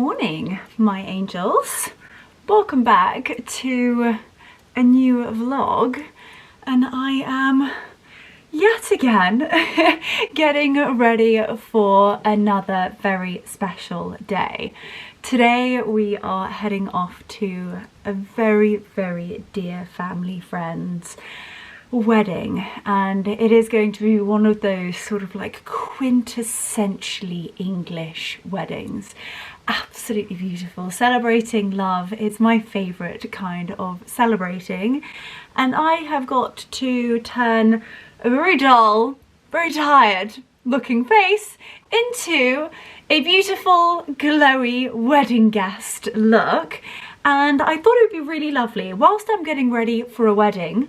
morning, my angels. Welcome back to a new vlog, and I am yet again getting ready for another very special day. Today we are heading off to a very, very dear family friend's wedding, and it is going to be one of those sort of like quintessentially English weddings. Absolutely beautiful, celebrating love. It's my favorite kind of celebrating, and I have got to turn a very dull, very tired looking face into a beautiful glowy wedding guest look. And I thought it would be really lovely, whilst I'm getting ready for a wedding,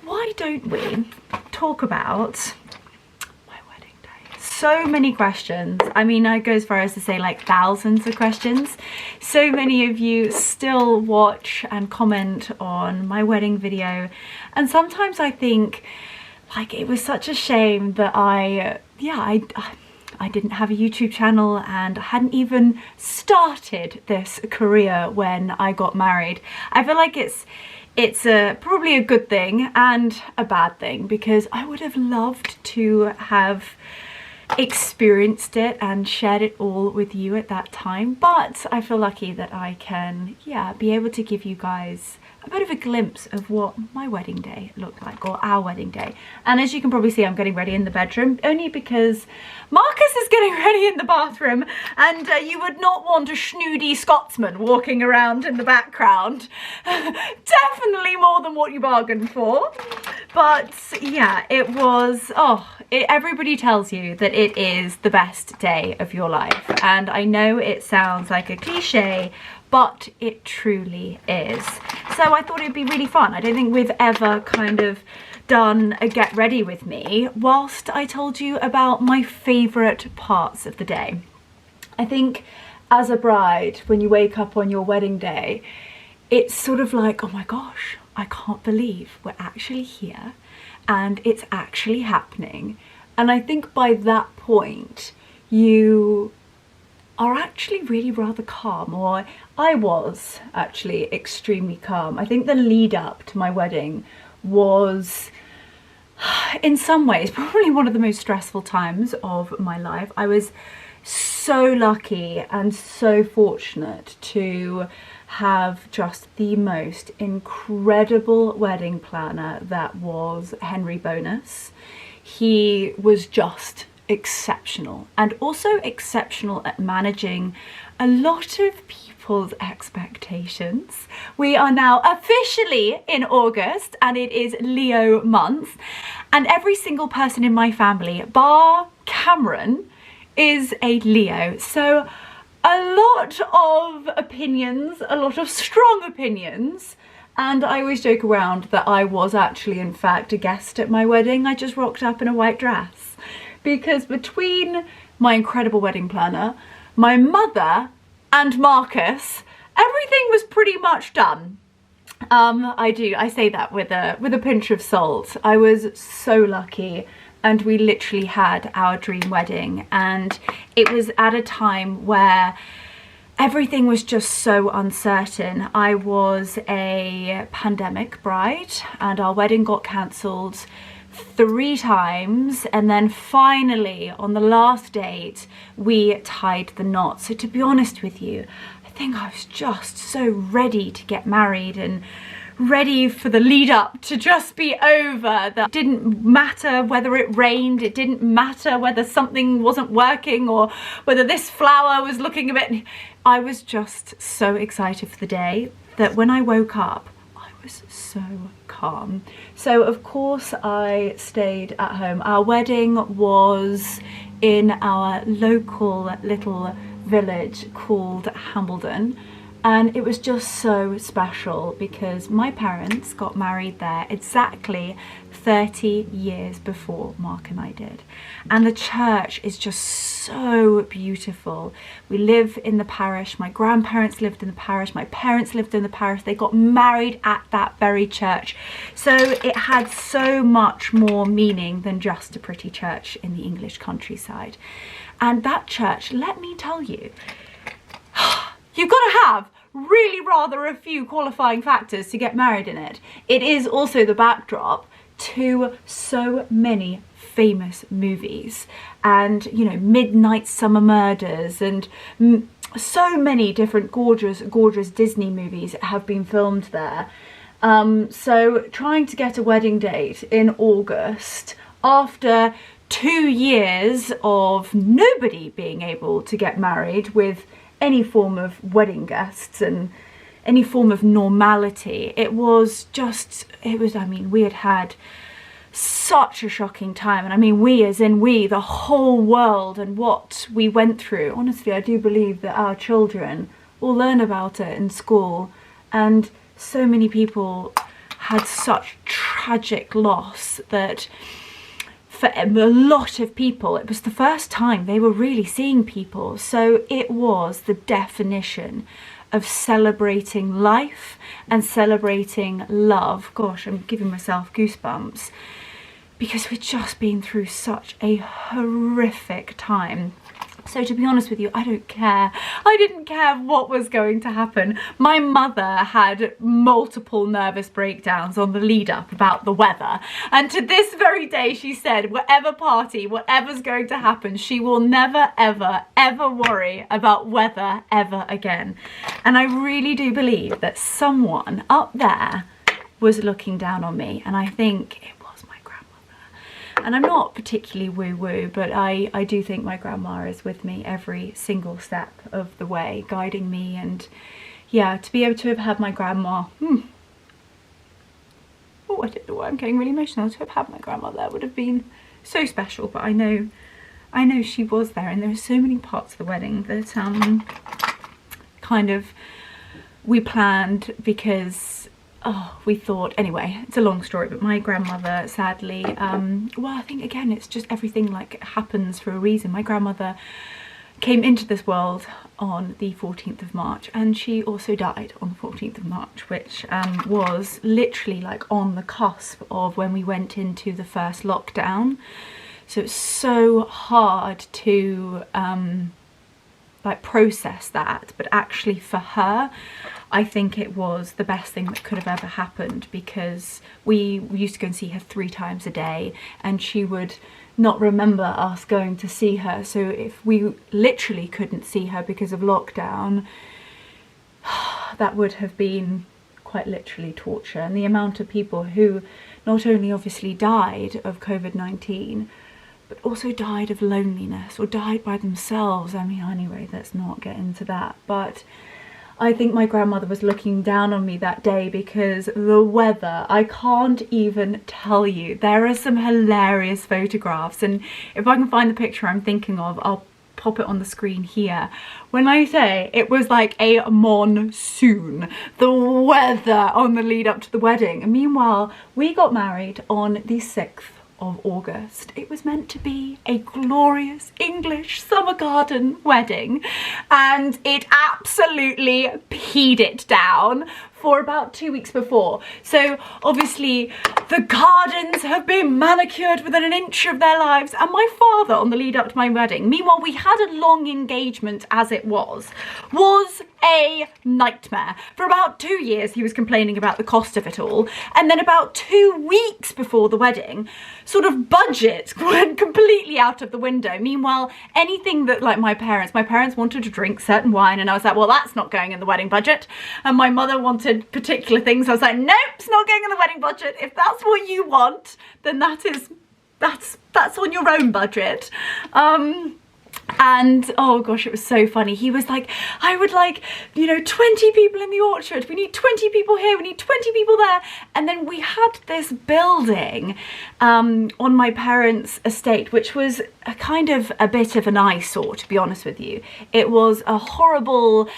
why don't we talk about my wedding day? So many questions. I mean, I go as far as to say like thousands of questions. So many of you still watch and comment on my wedding video, and sometimes I think like it was such a shame that I didn't have a YouTube channel and I hadn't even started this career when I got married. I feel like it's probably a good thing and a bad thing, because I would have loved to have experienced it and shared it all with you at that time, but I feel lucky that I can be able to give you guys a bit of a glimpse of what my wedding day looked like, or our wedding day. And as you can probably see, I'm getting ready in the bedroom, only because Marcus is getting ready in the bathroom, and you would not want a schnoody Scotsman walking around in the background. Definitely more than what you bargained for. But yeah, it was, everybody tells you that it is the best day of your life. And I know it sounds like a cliche, but it truly is. So I thought it'd be really fun. I don't think we've ever kind of done a get ready with me whilst I told you about my favourite parts of the day. I think as a bride, when you wake up on your wedding day, it's sort of like, oh my gosh, I can't believe we're actually here and it's actually happening. And I think by that point, you are actually really rather calm, or I was actually extremely calm. I think the lead up to my wedding was, in some ways, probably one of the most stressful times of my life. I was so lucky and so fortunate to have just the most incredible wedding planner that was Henry Bonus. He was just exceptional, and also exceptional at managing a lot of people's expectations. We are now officially in August and it is Leo month, and every single person in my family, bar Cameron, is a Leo. So a lot of opinions, a lot of strong opinions. And I always joke around that I was actually in fact a guest at my wedding. I just rocked up in a white dress, because between my incredible wedding planner, my mother and Marcus, everything was pretty much done. I say that with a pinch of salt. I was so lucky, and we literally had our dream wedding, and it was at a time where everything was just so uncertain. I was a pandemic bride and our wedding got cancelled 3 times, and then finally on the last date we tied the knot. So to be honest with you, I think I was just so ready to get married and ready for the lead up to just be over. That it didn't matter whether it rained, it didn't matter whether something wasn't working or whether this flower was looking a bit. I was just so excited for the day that when I woke up, I was so calm. So of course I stayed at home. Our wedding was in our local little village called Hambledon, and it was just so special because my parents got married there exactly 30 years before Mark and I did. And the church is just so beautiful. We live in the parish. My grandparents lived in the parish. My parents lived in the parish. They got married at that very church. So it had so much more meaning than just a pretty church in the English countryside. And that church, let me tell you, you've got to have really rather a few qualifying factors to get married in it. It is also the backdrop to so many famous movies and, you know, Midnight Summer Murders and so many different gorgeous Disney movies have been filmed there. So trying to get a wedding date in August after 2 years of nobody being able to get married with any form of wedding guests and any form of normality, I mean, we had such a shocking time. And I mean, we as in we, the whole world, and what we went through. Honestly, I do believe that our children will learn about it in school, and so many people had such tragic loss that for a lot of people it was the first time they were really seeing people. So it was the definition of celebrating life and celebrating love. Gosh, I'm giving myself goosebumps because we'd just been through such a horrific time. So to be honest with you, I don't care. I didn't care what was going to happen. My mother had multiple nervous breakdowns on the lead up about the weather. And to this very day, she said, whatever party, whatever's going to happen, she will never, ever, ever worry about weather ever again. And I really do believe that someone up there was looking down on me. And I think and I'm not particularly woo-woo, but I do think my grandma is with me every single step of the way, guiding me. And yeah, to be able to have had my grandma, oh, I don't know why I'm getting really emotional. To have had my grandma there would have been so special. But I know she was there, and there were so many parts of the wedding that kind of we planned because we thought, anyway, it's a long story, but my grandmother sadly, well, I think again, it's just everything like happens for a reason. My grandmother came into this world on the 14th of March and she also died on the 14th of March, which was literally like on the cusp of when we went into the first lockdown. So it's so hard to like process that, but actually for her, I think it was the best thing that could have ever happened, because we used to go and see her 3 times a day and she would not remember us going to see her. So if we literally couldn't see her because of lockdown, that would have been quite literally torture. And the amount of people who not only obviously died of COVID-19, but also died of loneliness or died by themselves. I mean, anyway, let's not get into that. But I think my grandmother was looking down on me that day because the weather, I can't even tell you. There are some hilarious photographs, and if I can find the picture I'm thinking of, I'll pop it on the screen here. When I say it was like a monsoon, the weather on the lead up to the wedding. And meanwhile, we got married on the 6th of August. It was meant to be a glorious English summer garden wedding, and it absolutely peed it down for about 2 weeks before. So obviously the gardens have been manicured within an inch of their lives, and my father on the lead up to my wedding, meanwhile we had a long engagement as it was a nightmare. For about 2 years he was complaining about the cost of it all, and then about 2 weeks before the wedding, sort of budget went completely out of the window. Meanwhile, anything that like my parents wanted to drink certain wine, and I was like, well, that's not going in the wedding budget. And my mother wanted particular things. I was like, nope, it's not going in the wedding budget. If that's what you want, then that's on your own budget. And oh gosh, it was so funny. He was like, I would like, you know, 20 people in the orchard. We need 20 people here. We need 20 people there. And then we had this building on my parents' estate, which was a kind of a bit of an eyesore, to be honest with you. It was a horrible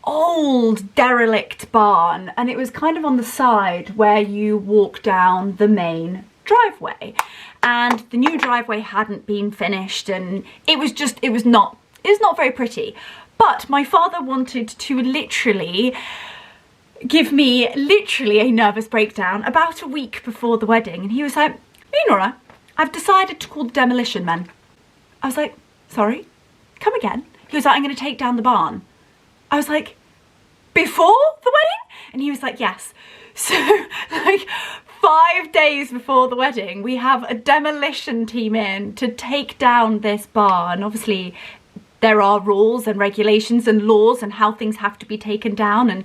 old derelict barn, and it was kind of on the side where you walk down the main driveway, and the new driveway hadn't been finished, and it was not very pretty. But my father wanted to literally give me a nervous breakdown about a week before the wedding, and he was like, Leonora, I've decided to call the demolition men. I was like, sorry, come again? He was like, I'm going to take down the barn. I was like, before the wedding? And he was like, yes. So like 5 days before the wedding, we have a demolition team in to take down this bar. And obviously there are rules and regulations and laws and how things have to be taken down, and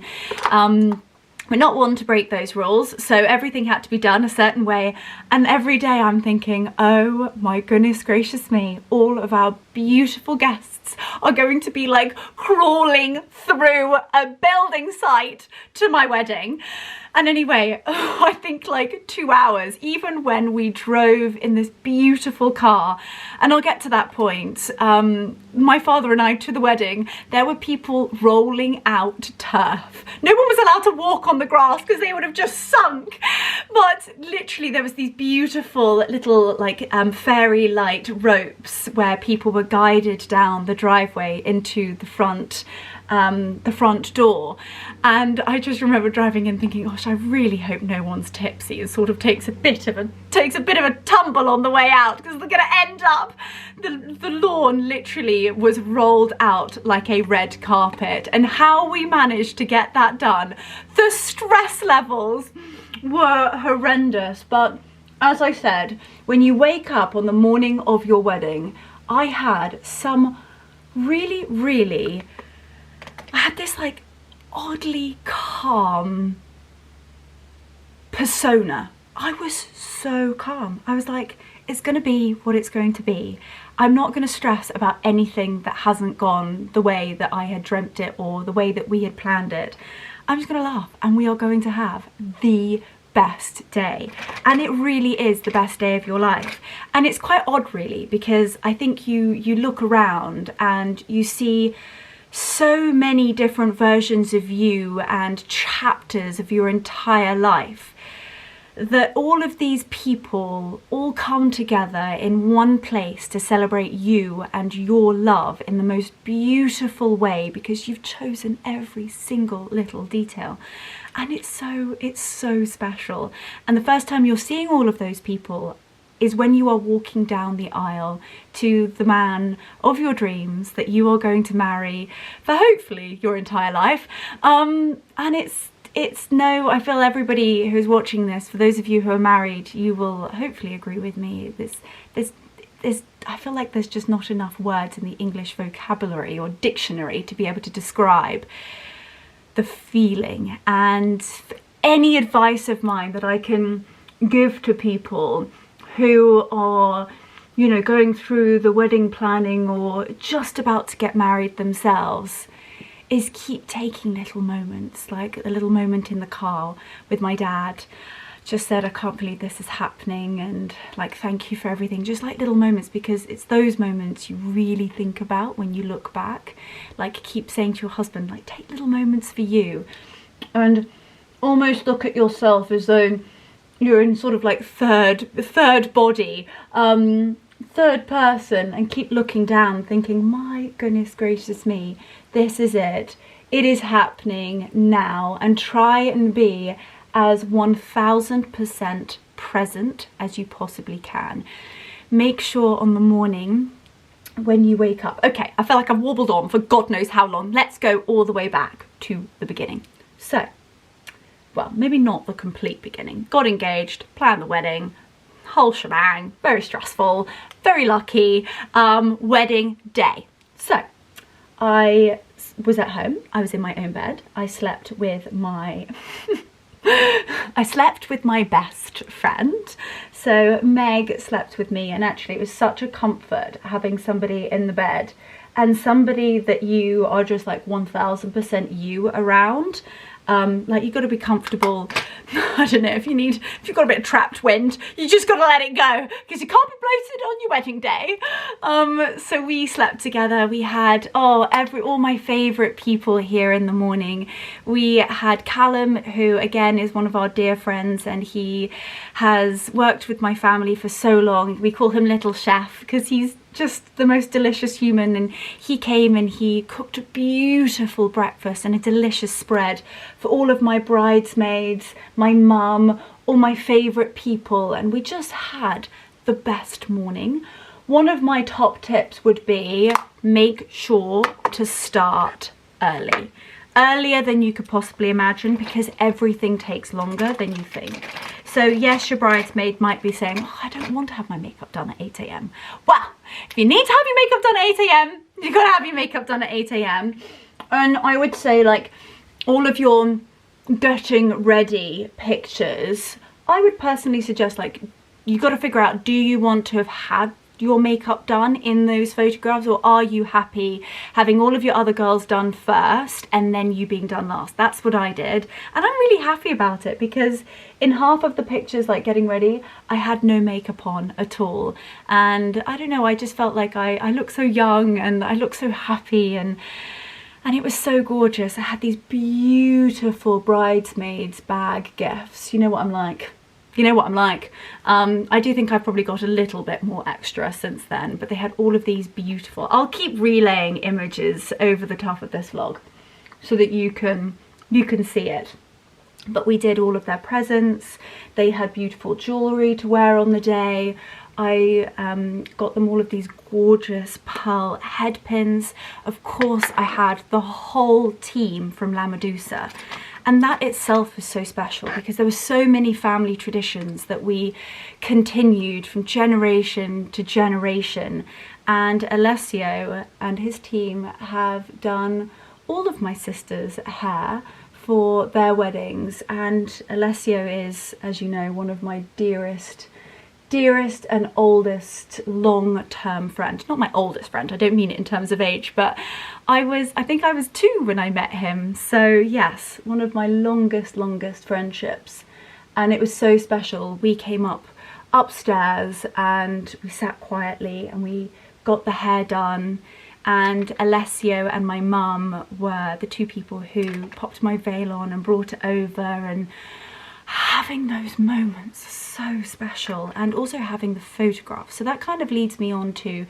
we're not one to break those rules, so everything had to be done a certain way. And every day I'm thinking, oh my goodness gracious me, all of our beautiful guests are going to be like crawling through a building site to my wedding. And anyway, I think like 2 hours, even when we drove in this beautiful car, and I'll get to that point, my father and I to the wedding, there were people rolling out turf. No one was allowed to walk on the grass because they would have just sunk. But literally there was these beautiful little like fairy light ropes where people were guided down the driveway into the front door. And I just remember driving in thinking, gosh, I really hope no one's tipsy and sort of takes a bit of a tumble on the way out, because they're gonna end up, the lawn literally was rolled out like a red carpet. And how we managed to get that done, the stress levels were horrendous. But as I said, when you wake up on the morning of your wedding, I had this like oddly calm persona. I was so calm. I was like, it's gonna be what it's going to be. I'm not gonna stress about anything that hasn't gone the way that I had dreamt it or the way that we had planned it. I'm just gonna laugh, and we are going to have the best day. And it really is the best day of your life. And it's quite odd really, because I think you look around and you see so many different versions of you and chapters of your entire life, that all of these people all come together in one place to celebrate you and your love in the most beautiful way, because you've chosen every single little detail. And it's so special. And the first time you're seeing all of those people is when you are walking down the aisle to the man of your dreams that you are going to marry for hopefully your entire life. And I feel everybody who's watching this, for those of you who are married, you will hopefully agree with me. I feel like there's just not enough words in the English vocabulary or dictionary to be able to describe the feeling. And any advice of mine that I can give to people who are, you know, going through the wedding planning or just about to get married themselves, is keep taking little moments, like a little moment in the car with my dad. Just said, I can't believe this is happening, and like, thank you for everything. Just like little moments, because it's those moments you really think about when you look back. Like, keep saying to your husband, like, take little moments for you, and almost look at yourself as though you're in sort of like third body, third person, and keep looking down thinking, my goodness gracious me, this is it. It is happening now. And try and be as 1000% present as you possibly can. Make sure on the morning when you wake up. Okay, I feel like I've warbled on for God knows how long. Let's go all the way back to the beginning. So, well, maybe not the complete beginning. Got engaged, planned the wedding, whole shebang, very stressful, very lucky, wedding day. So, I was at home, I was in my own bed, I slept with my best friend. So Meg slept with me, and actually it was such a comfort having somebody in the bed, and somebody that you are just like 1000% you around. Like, you've got to be comfortable. I don't know, if you've got a bit of trapped wind, you just got to let it go, because you can't be bloated on your wedding day. So we slept together. We had all my favourite people here in the morning. We had Callum, who again is one of our dear friends, and he has worked with my family for so long. We call him Little Chef because he's just the most delicious human, and he came and he cooked a beautiful breakfast and a delicious spread for all of my bridesmaids, my mum, all my favourite people, and we just had the best morning. One of my top tips would be make sure to start early. Earlier than you could possibly imagine, because everything takes longer than you think. So yes, your bridesmaid might be saying, oh, I don't want to have my makeup done at 8 AM. Well, if you need to have your makeup done at 8 AM, you've got to have your makeup done at 8 AM. And I would say, like, all of your getting ready pictures, I would personally suggest, like, you've got to figure out, do you want to have had your makeup done in those photographs, or are you happy having all of your other girls done first and then you being done last? That's what I did, and I'm really happy about it, because in half of the pictures, like getting ready, I had no makeup on at all, and I don't know, I just felt like I looked so young and I looked so happy, and it was so gorgeous. I had these beautiful bridesmaids bag gifts. You know what I'm like. You know what I'm like. I do think I've probably got a little bit more extra since then, but they had all of these beautiful, I'll keep relaying images over the top of this vlog so that you can see it. But we did all of their presents. They had beautiful jewellery to wear on the day. I got them all of these gorgeous pearl head pins. Of course, I had the whole team from La Medusa. And that itself is so special, because there were so many family traditions that we continued from generation to generation. And Alessio and his team have done all of my sisters' hair for their weddings. And Alessio is, as you know, one of my dearest and oldest long-term friend. Not my oldest friend, I don't mean it in terms of age, but I think I was 2 when I met him. So yes, one of my longest friendships. And it was so special. We came upstairs and we sat quietly and we got the hair done. And Alessio and my mum were the 2 people who popped my veil on and brought it over, and having those moments are so special, and also having the photographs. So that kind of leads me on to,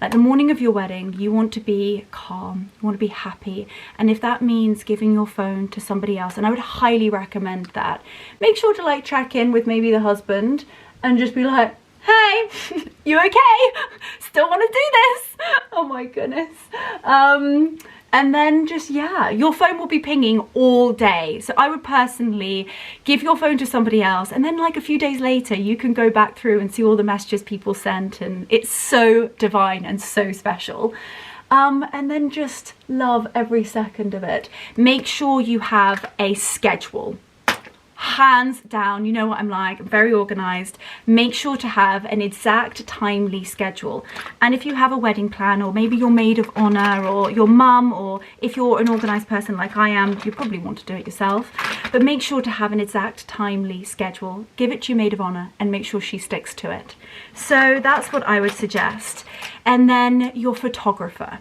like, the morning of your wedding, you want to be calm, you want to be happy, and if that means giving your phone to somebody else, and I would highly recommend that, make sure to like check in with maybe the husband and just be like, hey, you okay? Still want to do this? Oh my goodness. And then just, yeah, your phone will be pinging all day. So I would personally give your phone to somebody else, and then like a few days later, you can go back through and see all the messages people sent, and it's so divine and so special. And then just love every second of it. Make sure you have a schedule. Hands down, you know what I'm like, I'm very organized. Make sure to have an exact timely schedule. And if you have a wedding plan, or maybe your maid of honor, or your mum, or if you're an organized person like I am, you probably want to do it yourself, but make sure to have an exact timely schedule. Give it to your maid of honor and make sure she sticks to it. So that's what I would suggest. And then your photographer.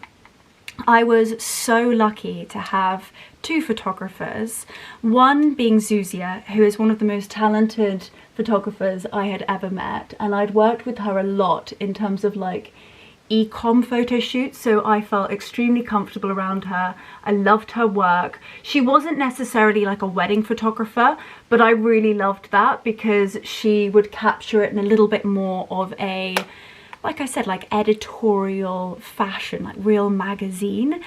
I was so lucky to have 2 photographers, one being Zuzia, who is one of the most talented photographers I had ever met, and I'd worked with her a lot in terms of like e-com photo shoots, so I felt extremely comfortable around her. I loved her work. She wasn't necessarily like a wedding photographer, but I really loved that because she would capture it in a little bit more of a, like I said, like editorial fashion, like real magazine.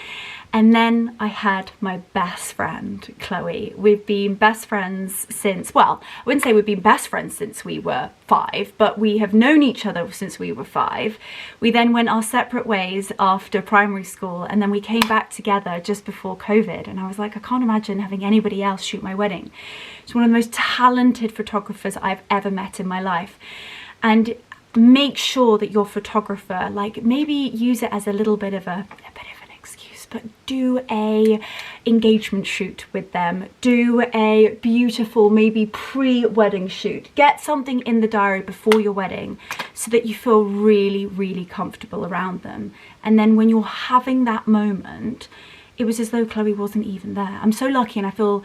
And then I had my best friend, Chloe. We've been best friends since, well, I wouldn't say we've been best friends since we were 5, but we have known each other since we were 5. We then went our separate ways after primary school, and then we came back together just before COVID. And I was like, I can't imagine having anybody else shoot my wedding. She's one of the most talented photographers I've ever met in my life. And make sure that your photographer, like, maybe use it as a little bit of an excuse, but do a engagement shoot with them. Do a beautiful, maybe pre-wedding shoot. Get something in the diary before your wedding so that you feel really, really comfortable around them. And then when you're having that moment, it was as though Chloe wasn't even there. I'm so lucky, and I feel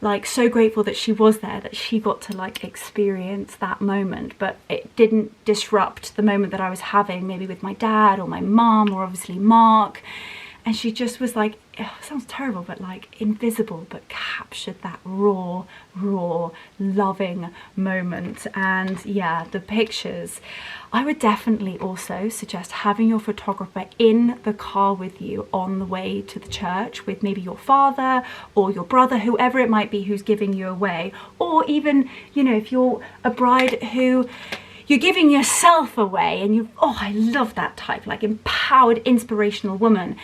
like so grateful that she was there, that she got to like experience that moment, but it didn't disrupt the moment that I was having maybe with my dad or my mum or obviously Mark. and she just was like, it sounds terrible, but like invisible, but captured that raw loving moment. And yeah, the pictures, I would definitely also suggest having your photographer in the car with you on the way to the church, with maybe your father or your brother, whoever it might be who's giving you away, or even, you know, if you're a bride who you're giving yourself away and I love that type, like empowered, inspirational woman.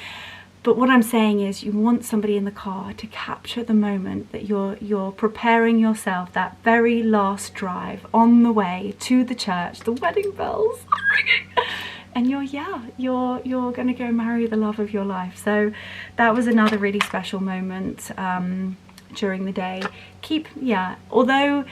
But what I'm saying is you want somebody in the car to capture the moment that you're preparing yourself, that very last drive on the way to the church, the wedding bells are ringing, and you're gonna go marry the love of your life. So that was another really special moment during the day. Although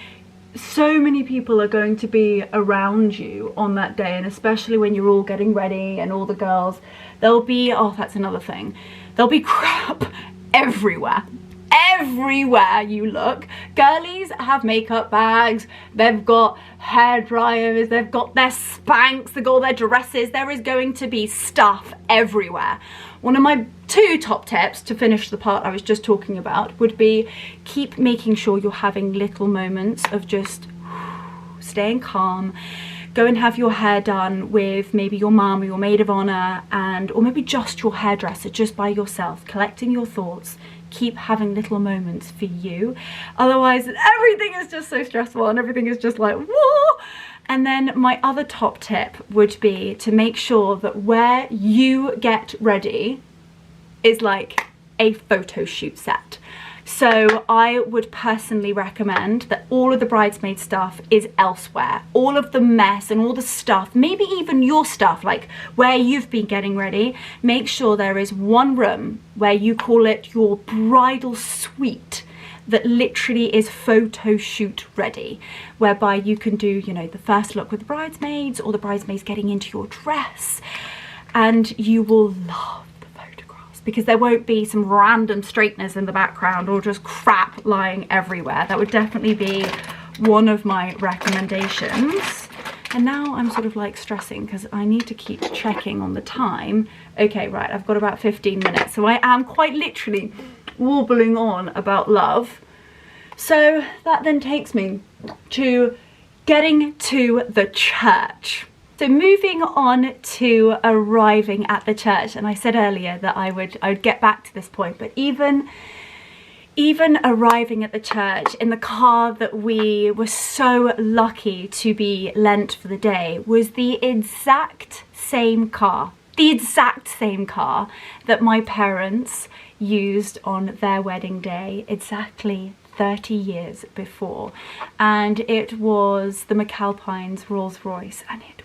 so many people are going to be around you on that day, and especially when you're all getting ready and all the girls, there'll be, that's another thing, there'll be crap everywhere. Everywhere you look, girlies have makeup bags, they've got hair dryers, they've got their Spanx, they've got all their dresses. There is going to be stuff everywhere. One of my 2 top tips to finish the part I was just talking about would be keep making sure you're having little moments of just staying calm. Go and have your hair done with maybe your mum or your maid of honor, or maybe just your hairdresser, just by yourself, collecting your thoughts. Keep having little moments for you. Otherwise, everything is just so stressful and everything is just like, whoa. And then my other top tip would be to make sure that where you get ready is like a photo shoot set. So I would personally recommend that all of the bridesmaid stuff is elsewhere. All of the mess and all the stuff, maybe even your stuff, like where you've been getting ready, make sure there is one room where you call it your bridal suite that literally is photo shoot ready, whereby you can do, you know, the first look with the bridesmaids or the bridesmaids getting into your dress, and you will love because there won't be some random straighteners in the background or just crap lying everywhere. That would definitely be one of my recommendations. And now I'm sort of like stressing because I need to keep checking on the time. Okay, right, I've got about 15 minutes. So I am quite literally warbling on about love. So that then takes me to getting to the church. So moving on to arriving at the church, and I said earlier that I would get back to this point, but even arriving at the church in the car that we were so lucky to be lent for the day was the exact same car that my parents used on their wedding day exactly 30 years before, and it was the McAlpine's Rolls Royce, and it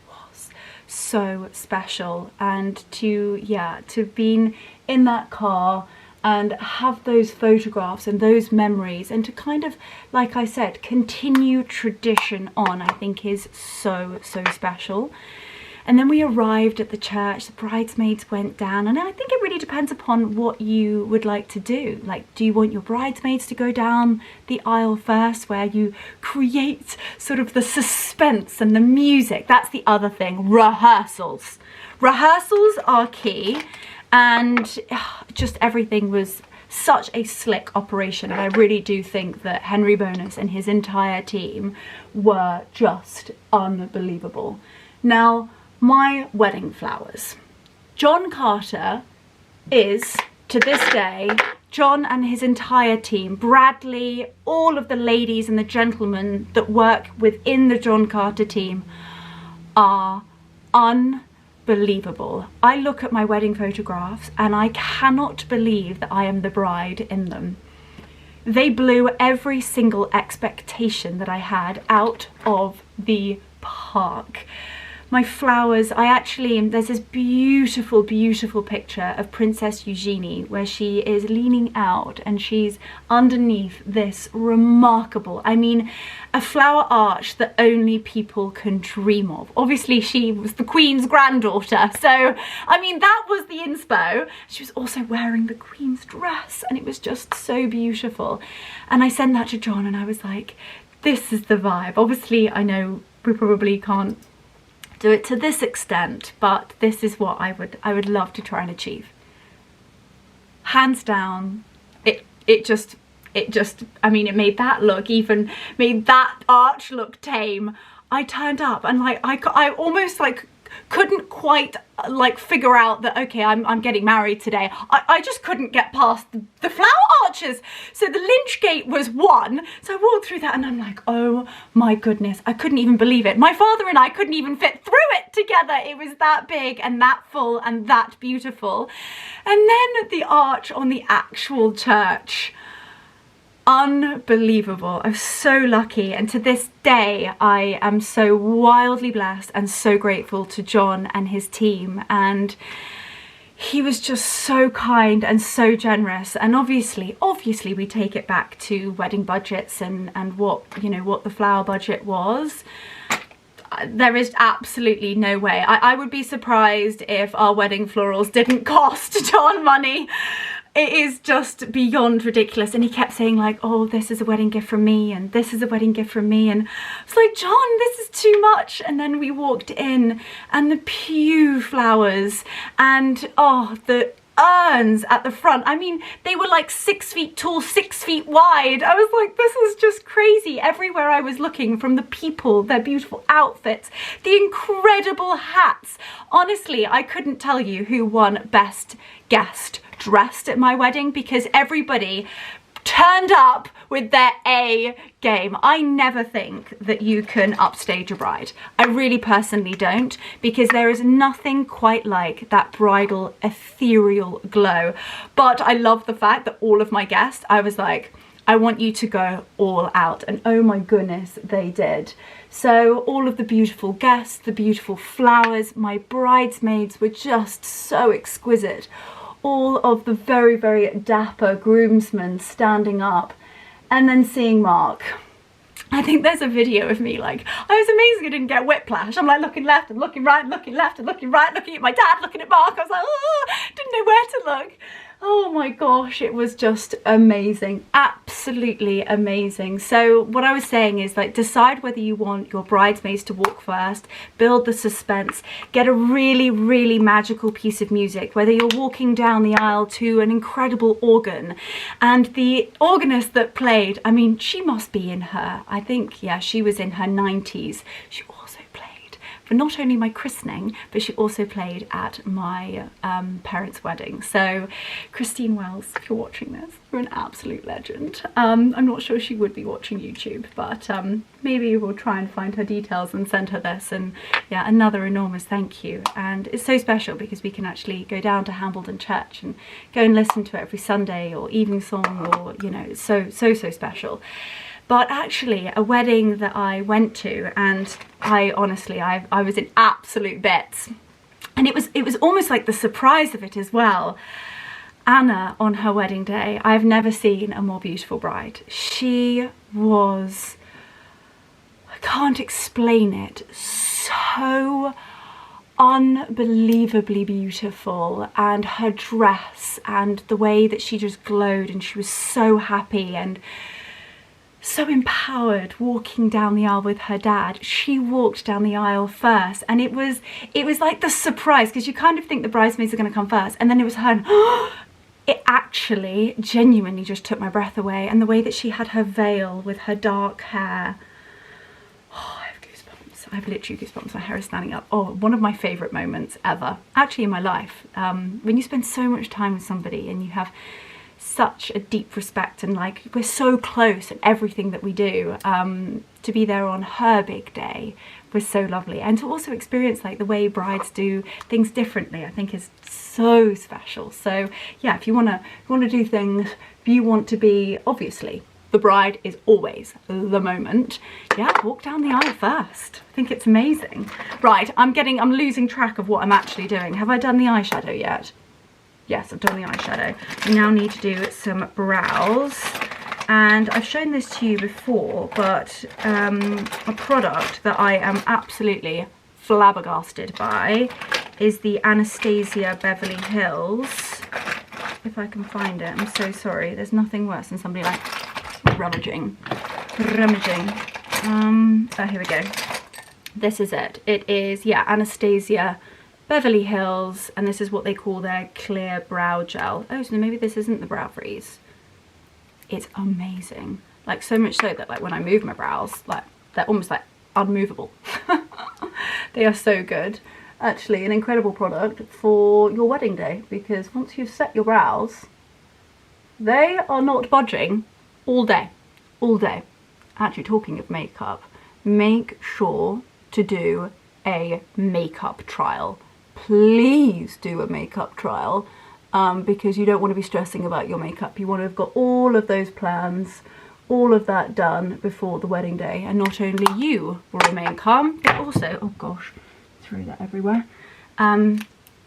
so special. And to be in that car and have those photographs and those memories, and to kind of, like I said, continue tradition on, I think is so special. And then we arrived at the church, the bridesmaids went down, and I think it really depends upon what you would like to do. Like, do you want your bridesmaids to go down the aisle first, where you create sort of the suspense and the music? That's the other thing, rehearsals. Rehearsals are key, and just everything was such a slick operation. And I really do think that Henry Bonus and his entire team were just unbelievable. Now, my wedding flowers. John Carter is, to this day, John and his entire team, Bradley, all of the ladies and the gentlemen that work within the John Carter team are unbelievable. I look at my wedding photographs and I cannot believe that I am the bride in them. They blew every single expectation that I had out of the park. My flowers, there's this beautiful picture of Princess Eugenie where she is leaning out and she's underneath this remarkable, a flower arch that only people can dream of. Obviously she was the Queen's granddaughter, so that was the inspo. She was also wearing the Queen's dress and it was just so beautiful. And I sent that to John and I was like, this is the vibe. Obviously I know we probably can't do it to this extent, but this is what I would love to try and achieve. hands down, it just, I mean, it made that look, even made that arch look tame. I turned up and like, I almost like couldn't quite like figure out that, okay, I'm getting married today. I just couldn't get past the flower arches. So the lynch gate was one. So I walked through that and I'm like, oh my goodness, I couldn't even believe it. My father and I couldn't even fit through it together. It was that big and that full and that beautiful. And then the arch on the actual church. Unbelievable. I'm so lucky, and to this day I am so wildly blessed and so grateful to John and his team, and he was just so kind and so generous. And obviously we take it back to wedding budgets and what, you know, what the flower budget was. There is absolutely no way. I would be surprised if our wedding florals didn't cost John money. It is just beyond ridiculous. And he kept saying like, oh, this is a wedding gift from me and this is a wedding gift from me. And I was like, John, this is too much. And then we walked in and the pew flowers and oh, the urns at the front. I mean, they were like 6 feet tall, 6 feet wide. I was like, this is just crazy. Everywhere I was looking, from the people, their beautiful outfits, the incredible hats. Honestly, I couldn't tell you who won best guest dressed at my wedding, because everybody turned up with their A game. I never think that you can upstage a bride. I really personally don't, because there is nothing quite like that bridal ethereal glow. But I love the fact that all of my guests, I was like, I want you to go all out, and oh my goodness, they did. So all of the beautiful guests, the beautiful flowers, my bridesmaids were just so exquisite. All of the very, very dapper groomsmen standing up, and then seeing Mark. I think there's a video of me, like, I was amazing I didn't get whiplash. I'm like looking left and looking right and looking left and looking right, looking at my dad, looking at Mark. I was like, oh, didn't know where to look. Oh my gosh, it was just amazing, absolutely amazing. So what I was saying is, like, decide whether you want your bridesmaids to walk first, build the suspense, get a really, really magical piece of music, whether you're walking down the aisle to an incredible organ. And the organist that played, I mean, she must be in her, I think, yeah, she was in her 90s. She also played for not only my christening, but she also played at my parents' wedding. So Christine Wells, if you're watching this, you're an absolute legend. I'm not sure she would be watching YouTube, but maybe we'll try and find her details and send her this. And yeah, another enormous thank you. And it's so special because we can actually go down to Hambledon Church and go and listen to it every Sunday or evening song, or, you know, it's so special. But actually, a wedding that I went to, and I honestly, I was in absolute bits. And it was almost like the surprise of it as well. Anna, on her wedding day, I've never seen a more beautiful bride. She was, I can't explain it, so unbelievably beautiful. And her dress and the way that she just glowed, and she was so happy and so empowered walking down the aisle with her dad. She walked down the aisle first, and it was like the surprise, because you kind of think the bridesmaids are going to come first, and then it was her, and it actually genuinely just took my breath away. And the way that she had her veil with her dark hair, oh, I have goosebumps. I have literally goosebumps. My hair is standing up. Oh, one of my favourite moments ever, actually, in my life. When you spend so much time with somebody and you have such a deep respect, and like, we're so close in everything that we do, to be there on her big day was so lovely. And to also experience like the way brides do things differently, I think is so special. So yeah, if you want to do things, if you want to be, obviously the bride is always the moment, yeah, walk down the aisle first. I think it's amazing. Right, I'm losing track of what I'm actually doing. Have I done the eyeshadow yet? Yes, I've done the eyeshadow. I now need to do some brows. And I've shown this to you before, but a product that I am absolutely flabbergasted by is the Anastasia Beverly Hills. If I can find it, I'm so sorry. There's nothing worse than somebody like rummaging. Oh, here we go. This is it. It is, yeah, Anastasia Beverly Hills, and this is what they call their clear brow gel. Oh, so maybe this isn't the brow freeze. It's amazing. Like, so much so that like when I move my brows, like they're almost like unmovable. They are so good. Actually, an incredible product for your wedding day, because once you've set your brows, they are not budging all day. All day. Actually, talking of makeup, make sure to do a makeup trial. Please do a makeup trial, because you don't want to be stressing about your makeup. You want to have got all of those plans, all of that done before the wedding day, and not only you will remain calm, but also, oh gosh, threw that everywhere,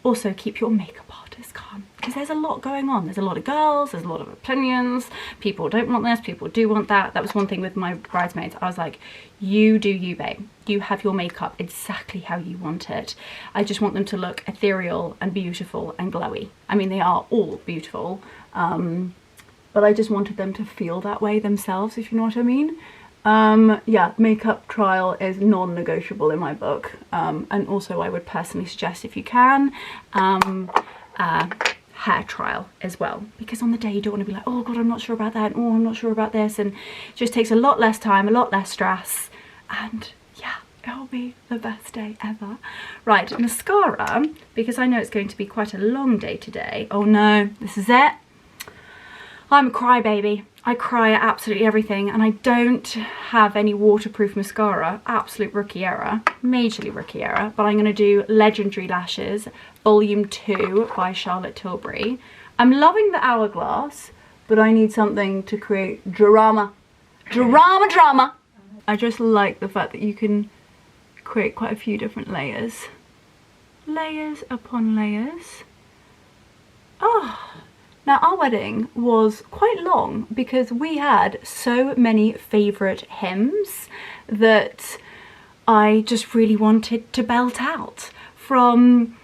also keep your makeup artist calm, because there's a lot going on. There's a lot of girls, there's a lot of opinions, people don't want this, people do want that. That was one thing with my bridesmaids. I was like, you do you, babe. You have your makeup exactly how you want it. I just want them to look ethereal and beautiful and glowy. I mean, they are all beautiful, but I just wanted them to feel that way themselves, if you know what I mean. Yeah, makeup trial is non-negotiable in my book, and also I would personally suggest, if you can, hair trial as well, because on the day you don't want to be like, oh god, I'm not sure about that, oh I'm not sure about this, and it just takes a lot less time, a lot less stress, and yeah, it'll be the best day ever. Right, mascara, because I know it's going to be quite a long day today. Oh no, this is it. I'm a crybaby. I cry at absolutely everything, and I don't have any waterproof mascara. Absolute rookie error, majorly rookie error, but I'm going to do Legendary Lashes Volume 2 by Charlotte Tilbury. I'm loving the Hourglass, but I need something to create drama. Drama! I just like the fact that you can create quite a few different layers. Layers upon layers. Oh. Now, our wedding was quite long because we had so many favourite hymns that I just really wanted to belt out. From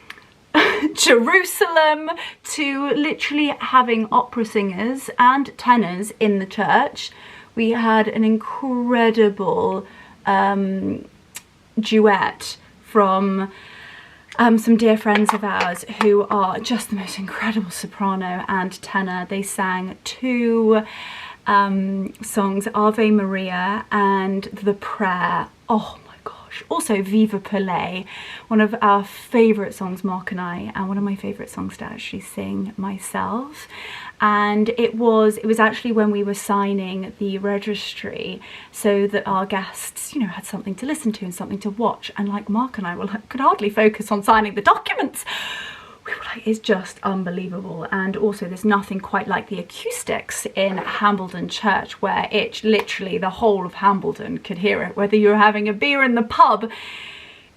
Jerusalem to literally having opera singers and tenors in the church. We had an incredible duet from some dear friends of ours who are just the most incredible soprano and tenor. They sang 2 songs, Ave Maria and The Prayer. Oh my gosh. Also Viva Pelé, one of our favourite songs, Mark and I, and one of my favourite songs to actually sing myself. And it was actually when we were signing the registry, so that our guests, you know, had something to listen to and something to watch. And like Mark and I were like, could hardly focus on signing the documents. We were like, it's just unbelievable. And also there's nothing quite like the acoustics in Hambledon Church, where it literally, the whole of Hambledon could hear it, whether you're having a beer in the pub.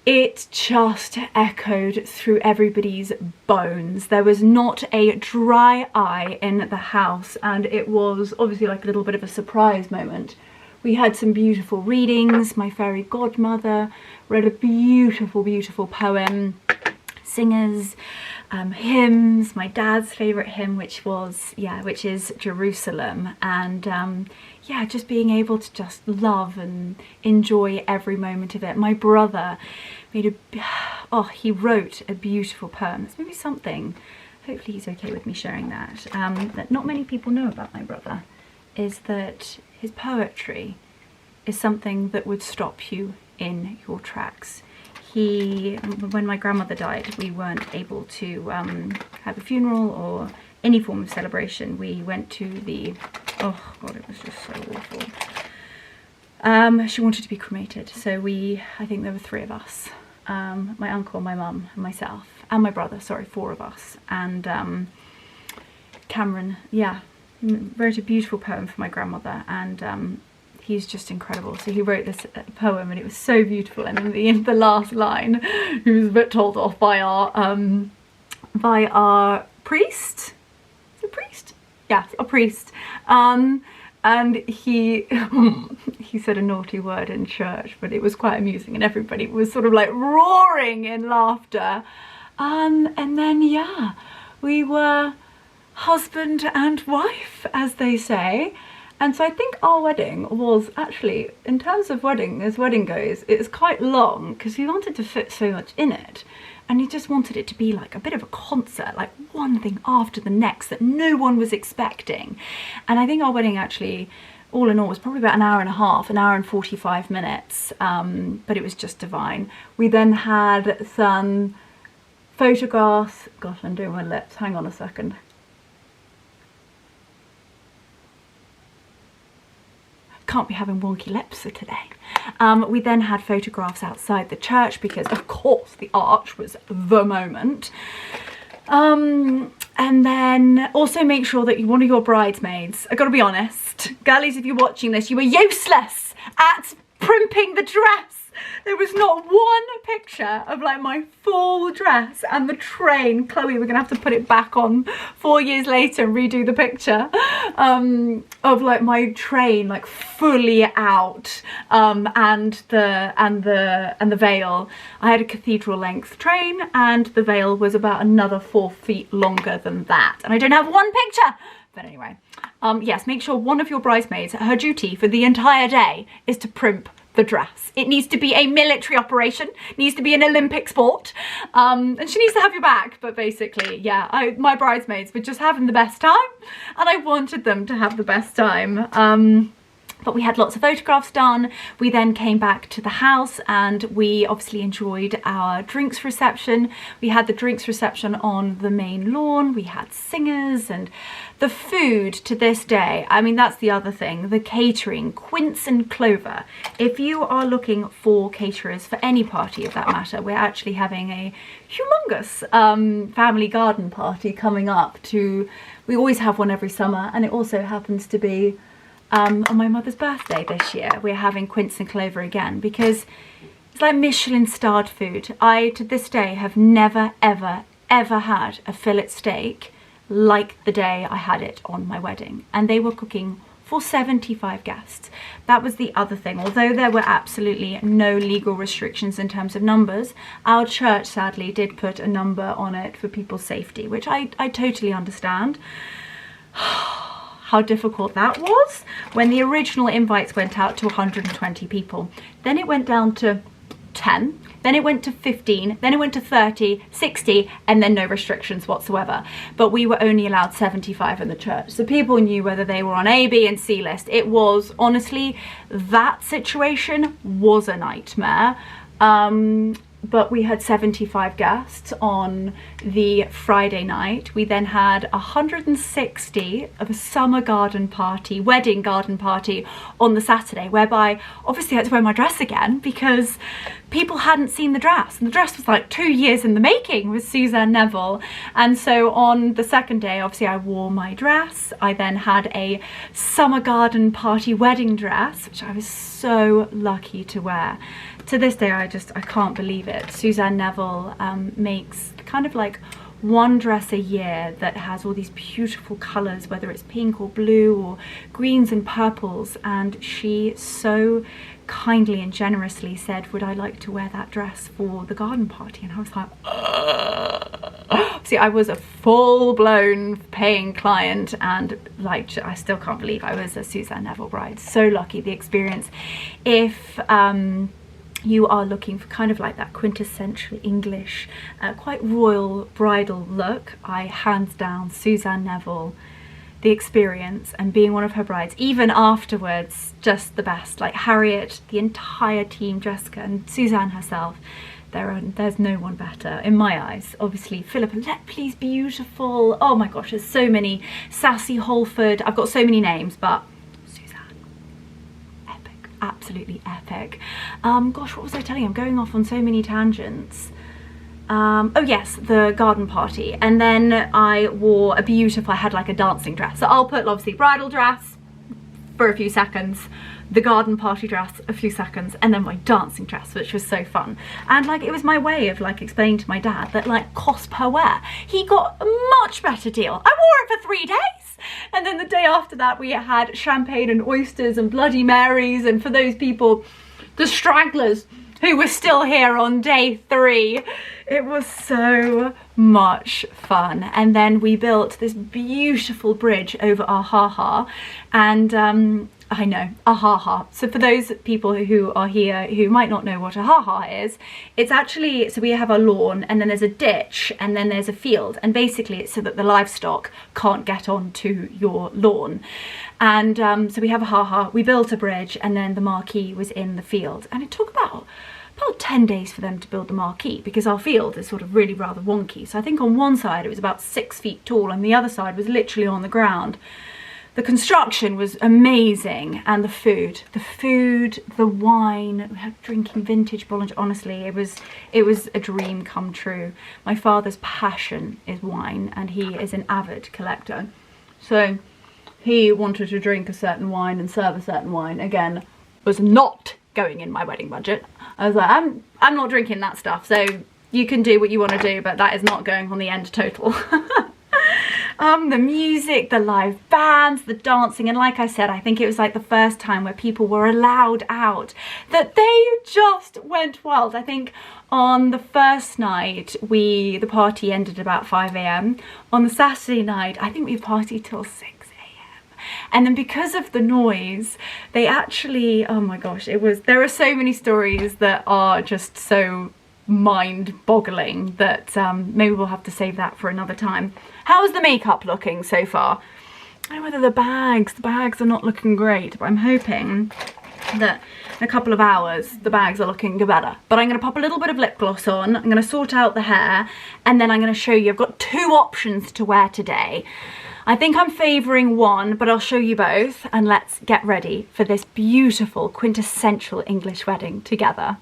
It just echoed through everybody's bones. There was not a dry eye in the house, and it was obviously like a little bit of a surprise moment. We had some beautiful readings. My fairy godmother read a beautiful, beautiful poem. Singers, hymns, my dad's favourite hymn, which is Jerusalem, and yeah, just being able to just love and enjoy every moment of it. My brother he wrote a beautiful poem. It's maybe something, hopefully he's okay with me sharing that, that not many people know about my brother, is that his poetry is something that would stop you in your tracks. When my grandmother died, we weren't able to have a funeral or any form of celebration. We went to oh god, it was just so awful. She wanted to be cremated, so I think there were 3 of us. My uncle, my mum, and myself, and my brother, sorry, 4 of us. And Cameron, yeah, wrote a beautiful poem for my grandmother, and he's just incredible. So he wrote this poem, and it was so beautiful. And in the last line, he was a bit told off by our priest. Is it a priest? Yeah, a priest. And he said a naughty word in church, but it was quite amusing, and everybody was sort of like roaring in laughter. And then yeah, we were husband and wife, as they say. And so I think our wedding was actually, in terms of wedding, as wedding goes, it's quite long because we wanted to fit so much in it. And he just wanted it to be like a bit of a concert, like one thing after the next that no one was expecting. And I think our wedding actually, all in all, was probably about an hour and a half, an hour and 45 minutes. But it was just divine. We then had some photographs. Gosh, I'm doing my lips. Hang on a second. Can't be having wonky lips for today. We then had photographs outside the church because of course the arch was the moment. And then also make sure that one of your bridesmaids, I gotta be honest, girlies, if you're watching this, you were useless at primping the dress. There was not one picture of like my full dress and the train. Chloe, we're gonna have to put it back on 4 years later and redo the picture of like my train like fully out, and the veil. I had a cathedral length train and the veil was about another 4 feet longer than that, and I don't have one picture. But anyway, yes, make sure one of your bridesmaids, her duty for the entire day is to primp the dress. It needs to be a military operation, needs to be an Olympic sport, and she needs to have your back. But basically, yeah, my bridesmaids were just having the best time and I wanted them to have the best time. But we had lots of photographs done. We then came back to the house and we obviously enjoyed our drinks reception. We had the drinks reception on the main lawn. We had singers, and the food to this day, I mean, that's the other thing, the catering, Quince and Clover. If you are looking for caterers for any party of that matter, we're actually having a humongous family garden party coming up. We always have one every summer, and it also happens to be on my mother's birthday this year. We're having Quince and Clover again because it's like Michelin starred food. I, to this day, have never, ever, ever had a fillet steak like the day I had it on my wedding. And they were cooking for 75 guests. That was the other thing. Although there were absolutely no legal restrictions in terms of numbers, our church sadly did put a number on it for people's safety, which I totally understand. How difficult that was when the original invites went out to 120 people. Then it went down to 10, then it went to 15, then it went to 30, 60, and then no restrictions whatsoever. But we were only allowed 75 in the church. So people knew whether they were on A, B, and C list. It was, honestly, that situation was a nightmare. But we had 75 guests on the Friday night. We then had 160 of a summer garden party, wedding garden party on the Saturday, whereby obviously I had to wear my dress again because people hadn't seen the dress. And the dress was like 2 years in the making with Suzanne Neville. And so on the second day, obviously I wore my dress. I then had a summer garden party wedding dress, which I was so lucky to wear. To this day, I can't believe it. Suzanne Neville makes kind of like one dress a year that has all these beautiful colours, whether it's pink or blue or greens and purples, and she so kindly and generously said, would I like to wear that dress for the garden party? And I was like, see, I was a full-blown paying client, and like I still can't believe I was a Suzanne Neville bride. So lucky. The experience. If you are looking for kind of like that quintessential English, quite royal bridal look, I hands down Suzanne Neville, the experience and being one of her brides, even afterwards, just the best. Like Harriet, the entire team, Jessica and Suzanne herself, there's no one better in my eyes. Obviously Philippa Lepley's beautiful. Oh my gosh, there's so many. Sassy Holford, I've got so many names, but absolutely epic. Gosh, what was I telling you? I'm going off on so many tangents. Oh yes, the garden party. And then I wore a beautiful, I had like a dancing dress. So Allport, obviously bridal dress for a few seconds, the garden party dress a few seconds, and then my dancing dress, which was so fun. And like it was my way of like explaining to my dad that like cost per wear, he got a much better deal. I wore it for 3 days. And then the day after that we had champagne and oysters and Bloody Marys, and for those people, the stragglers who were still here on day 3. It was so much fun. And then we built this beautiful bridge over Halara, and I know, Halara. So for those people who are here who might not know what Halara is, it's actually, so we have a lawn and then there's a ditch and then there's a field, and basically it's so that the livestock can't get onto your lawn. And so we have a Halara, we built a bridge, and then the marquee was in the field, and it took about 10 days for them to build the marquee, because our field is sort of really rather wonky. So I think on one side it was about 6 feet tall and the other side was literally on the ground. The construction was amazing, and the food, the wine, we had drinking vintage Bollinger. Honestly, it was a dream come true. My father's passion is wine, and he is an avid collector. So he wanted to drink a certain wine and serve a certain wine. Again, was not going in my wedding budget. I was like, I'm not drinking that stuff, so you can do what you want to do, but that is not going on the end total. The music, the live bands, the dancing, and like I said, I think it was like the first time where people were allowed out, that they just went wild. I think on the first night, the party ended about 5 AM. On the Saturday night, I think we partied till 6 AM. And then because of the noise, they actually, oh my gosh, there are so many stories that are just so mind-boggling that maybe we'll have to save that for another time. How's the makeup looking so far? I don't know whether the bags are not looking great, but I'm hoping that in a couple of hours the bags are looking better. But I'm going to pop a little bit of lip gloss on, I'm going to sort out the hair, and then I'm going to show you, I've got 2 options to wear today. I think I'm favouring one, but I'll show you both, and let's get ready for this beautiful quintessential English wedding together.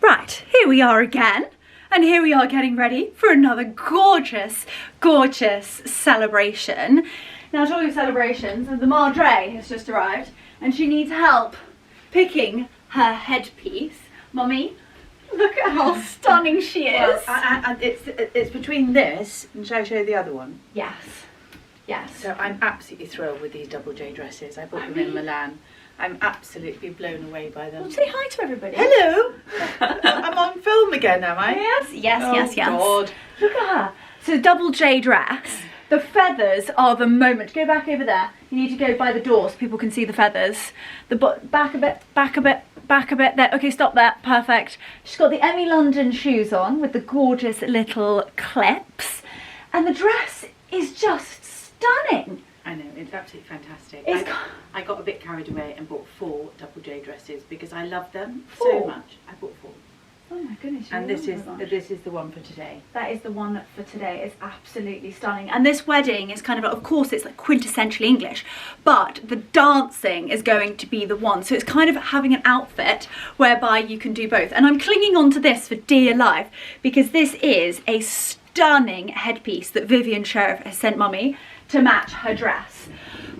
Right, here we are again, and here we are getting ready for another gorgeous, gorgeous celebration. Now, talking of celebrations, the Madre has just arrived, and she needs help picking her headpiece. Mummy, look at how stunning she is. Well, it's between this, and shall I show you the other one? Yes, yes. So I'm absolutely thrilled with these double J dresses. I bought them in Milan. I'm absolutely blown away by them. Well, say hi to everybody. Hello! I'm on film again, am I? Yes, yes, oh, yes, yes. God. Look at her. So double J dress. The feathers are the moment. Go back over there. You need to go by the door so people can see the feathers. The back a bit, back a bit, back a bit. There. Okay, stop there. Perfect. She's got the Emmy London shoes on with the gorgeous little clips. And the dress is just stunning. I know, it's absolutely fantastic. It's I got a bit carried away and bought 4 double J dresses because I love them 4? so much. I bought 4. Oh my goodness. And this is the one for today. That is the one for today. It's absolutely stunning. And this wedding is kind of course it's like quintessentially English, but the dancing is going to be the one. So it's kind of having an outfit whereby you can do both. And I'm clinging on to this for dear life because this is a stunning headpiece that Vivian Sheriff has sent Mummy to match her dress.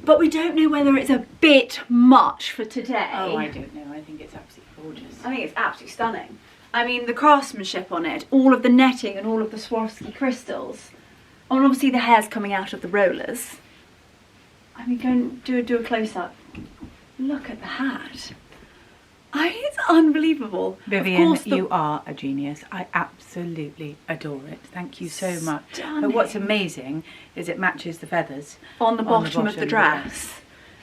But we don't know whether it's a bit much for today. Oh, I don't know. I think it's absolutely gorgeous. I think it's absolutely stunning. I mean, the craftsmanship on it, all of the netting and all of the Swarovski crystals. And obviously the hair's coming out of the rollers. I mean, go and do a close-up. Look at the hat. It's unbelievable. Vivian, you are a genius. I absolutely adore it. Thank you so much. Stunning. But what's amazing is it matches the feathers on the bottom of the dress.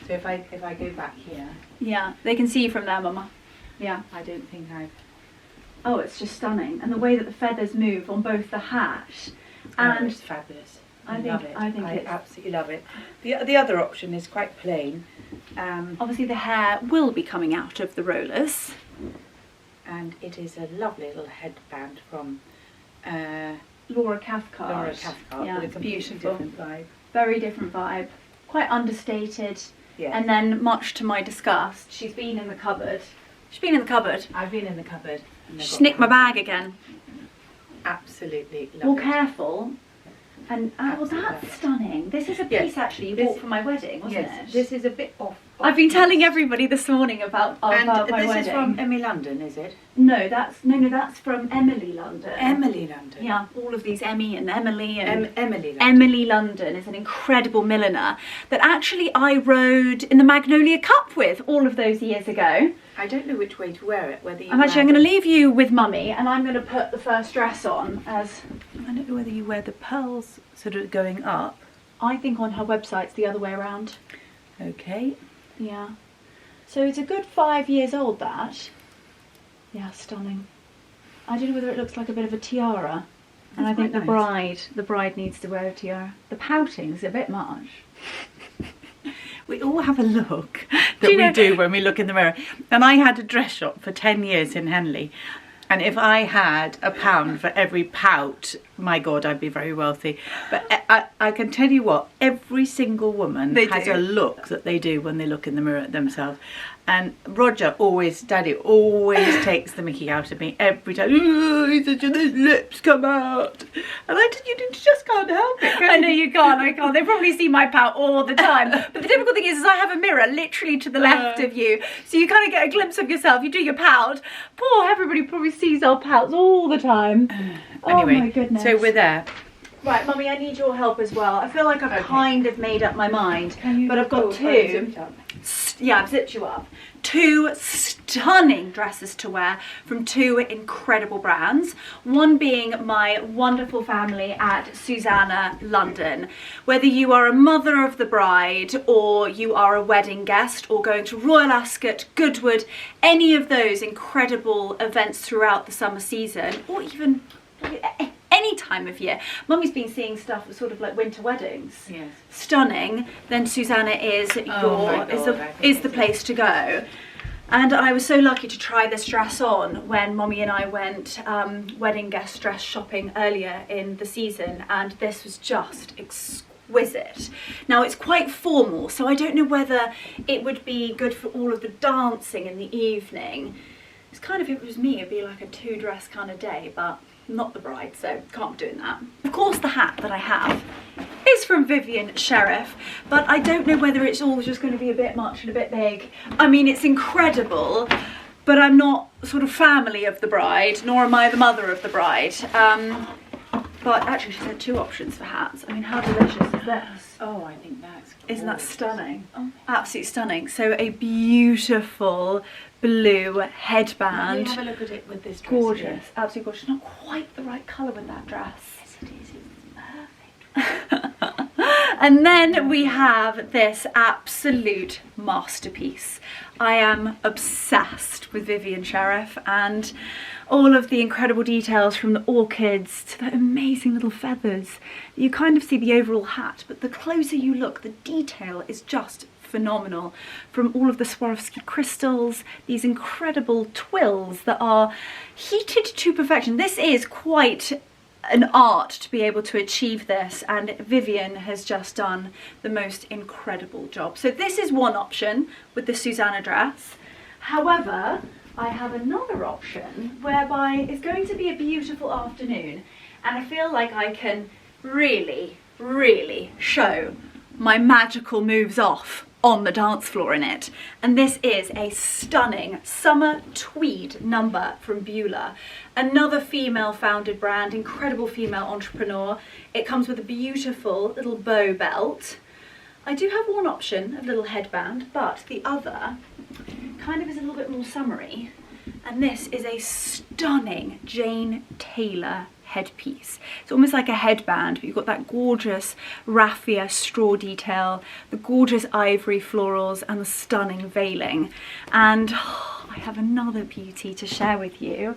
So if I go back here. Yeah, they can see you from there, Mama. Yeah. I don't think I've... Oh, it's just stunning. And the way that the feathers move on both the hat and... it's fabulous. I love it. I absolutely love it. The other option is quite plain. Obviously the hair will be coming out of the rollers. And it is a lovely little headband from Laura Cathcart. Yeah, with a beautiful. Different vibe. Very different vibe. Quite understated. Yeah. And then, much to my disgust, she's been in the cupboard. She's been in the cupboard. I've been in the cupboard. She nicked my bag again. Absolutely love More it. careful. And well, that's stunning. This is a piece actually you bought for my wedding, wasn't it? This is a bit off I've been telling everybody this morning about my wedding. This is from Emmy London, is it? No, that's from Emily London. Emily London. Yeah, all of these Emmy and Emily and Emily London. Emily London is an incredible milliner that actually I rode in the Magnolia Cup with all of those years ago. I don't know which way to wear it. Whether you I'm going to leave you with Mummy, and I'm going to put the first dress on as I don't know whether you wear the pearls sort of going up. I think on her website's the other way around. Okay. Yeah. So it's a good 5 years old, that. Yeah, stunning. I don't know whether it looks like a bit of a tiara. And I think the bride needs to wear a tiara. The pouting's a bit much. We all have a look that we do when we look in the mirror. And I had a dress shop for 10 years in Henley. And if I had £1 for every pout, my God, I'd be very wealthy. But I can tell you what, every single woman has a look that they do when they look in the mirror at themselves. And Daddy always takes the mickey out of me every time. Oh, his lips come out. And you just can't help it. I know you can't, I can't. They probably see my pout all the time. But the difficult thing is I have a mirror literally to the left of you. So you kind of get a glimpse of yourself. You do your pout. Poor everybody probably sees our pouts all the time. Anyway, oh my goodness. So we're there. Right, Mummy, I need your help as well. I feel like I've kind of made up my mind. But I've got two. Yeah, I've zipped you up. Two stunning dresses to wear from two incredible brands. One being my wonderful family at Susanna London. Whether you are a mother of the bride or you are a wedding guest or going to Royal Ascot, Goodwood, any of those incredible events throughout the summer season, or even any time of year. Mummy's been seeing stuff sort of like winter weddings. Yes. Stunning. Then Susanna is the place to go. And I was so lucky to try this dress on when Mummy and I went wedding guest dress shopping earlier in the season, and this was just exquisite. Now it's quite formal, so I don't know whether it would be good for all of the dancing in the evening. It's kind of, if it was me, it'd be like a 2-dress kind of day, but not the bride, so can't be doing that. Of course, the hat that I have is from Vivian Sheriff, but I don't know whether it's all just going to be a bit much and a bit big. I mean, it's incredible, but I'm not sort of family of the bride, nor am I the mother of the bride. But actually, she said 2 options for hats. I mean, how delicious is this? Oh, I think that's gorgeous. Isn't that stunning? Oh. Absolutely stunning. So a beautiful blue headband. Let me have a look at it with this dress. Gorgeous, here. absolutely gorgeous. Not quite the right colour with that dress. Yes, it is. It's perfect. And then we have this absolute masterpiece. I am obsessed with Vivian Sheriff and all of the incredible details, from the orchids to the amazing little feathers. You kind of see the overall hat, but the closer you look, the detail is just phenomenal. From all of the Swarovski crystals, these incredible twills that are heated to perfection. This is quite an art to be able to achieve this, and Vivian has just done the most incredible job. So this is one option with the Susanna dress. However, I have another option whereby it's going to be a beautiful afternoon, and I feel like I can really, really show my magical moves off on the dance floor in it. And this is a stunning summer tweed number from Beulah, another female founded brand, incredible female entrepreneur. It comes with a beautiful little bow belt. I do have one option, a little headband, but the other kind of is a little bit more summery. And this is a stunning Jane Taylor headpiece. It's almost like a headband, but you've got that gorgeous raffia straw detail, the gorgeous ivory florals, and the stunning veiling. And I have another beauty to share with you.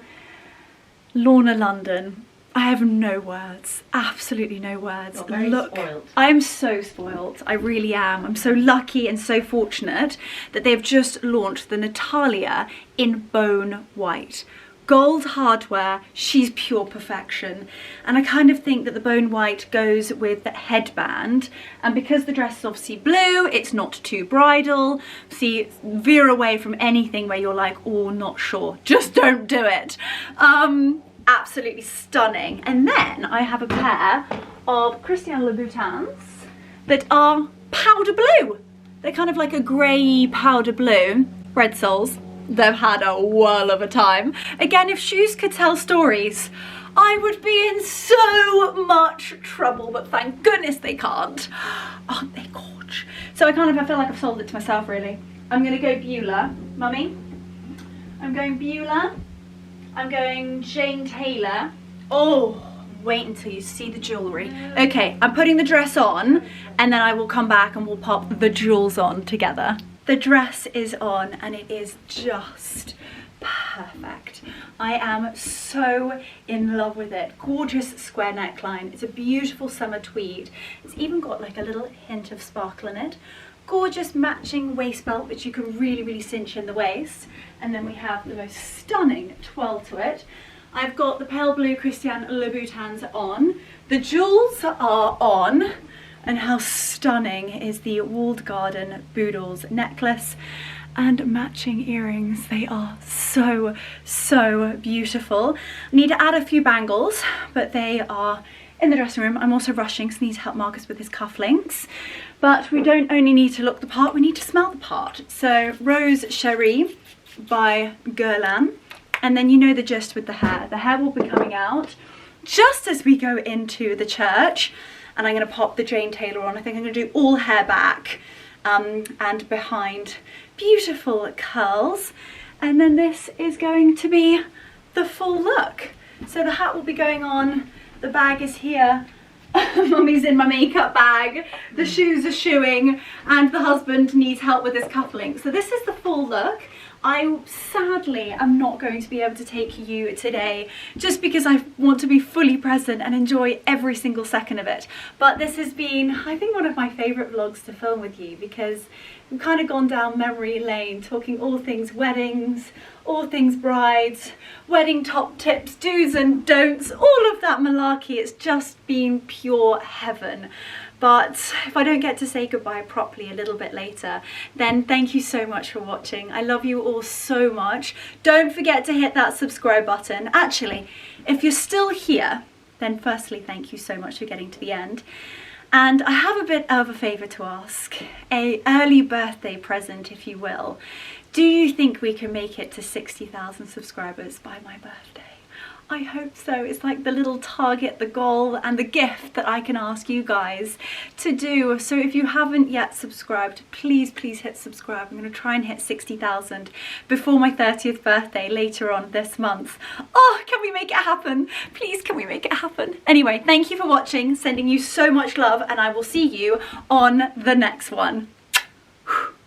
Lorna London. I have no words, absolutely no words. Look, spoiled. I'm so spoiled, I really am. I'm so lucky and so fortunate that they've just launched the Natalia in bone white. Gold hardware, she's pure perfection. And I kind of think that the bone white goes with the headband. And because the dress is obviously blue, it's not too bridal. See, veer away from anything where you're like, oh, not sure. Just don't do it. Absolutely stunning. And then I have a pair of Christian Louboutins that are powder blue. They're kind of like a grey powder blue. Red soles. They've had a whirl of a time. Again, if shoes could tell stories, I would be in so much trouble, but thank goodness they can't. Aren't they gorge? So I feel like I've sold it to myself, really. I'm gonna go Beulah, Mummy. I'm going Beulah. I'm going Jane Taylor. Oh, wait until you see the jewellery. Okay, I'm putting the dress on, and then I will come back and we'll pop the jewels on together. The dress is on and it is just perfect. I am so in love with it. Gorgeous square neckline. It's a beautiful summer tweed. It's even got like a little hint of sparkle in it. Gorgeous matching waist belt, which you can really cinch in the waist. And then we have the most stunning twirl to it. I've got the pale blue Christian Louboutins on. The jewels are on. And how stunning is the walled garden Boodles necklace and matching earrings. They are so beautiful. I need to add a few bangles, but they are in the dressing room. I'm also rushing because I need to help Marcus with his cufflinks. But we don't only need to look the part, we need to smell the part. So Rose Cherie by Grwm. And then you know the gist with the hair. The hair will be coming out just as we go into the church. And I'm going to pop the Jane Taylor on. I think I'm going to do all hair back and behind. Beautiful curls. And then this is going to be the full look. So the hat will be going on. The bag is here. Mummy's in my makeup bag. The shoes are shoeing. And the husband needs help with his cufflinks. So this is the full look. I sadly am not going to be able to take you today just because I want to be fully present and enjoy every single second of it. But this has been, I think, one of my favourite vlogs to film with you because we've kind of gone down memory lane, talking all things weddings, all things brides, wedding top tips, do's and don'ts, all of that malarkey. It's just been pure heaven. But if I don't get to say goodbye properly a little bit later, then thank you so much for watching. I love you all so much. Don't forget to hit that subscribe button. Actually, if you're still here, then firstly, thank you so much for getting to the end. And I have a bit of a favour to ask, an early birthday present, if you will. Do you think we can make it to 60,000 subscribers by my birthday? I hope so. It's like the little target, the goal, and the gift that I can ask you guys to do. So if you haven't yet subscribed, please hit subscribe. I'm going to try and hit 60,000 before my 30th birthday later on this month. Oh, can we make it happen? Please, can we make it happen? Anyway, thank you for watching, sending you so much love, and I will see you on the next one.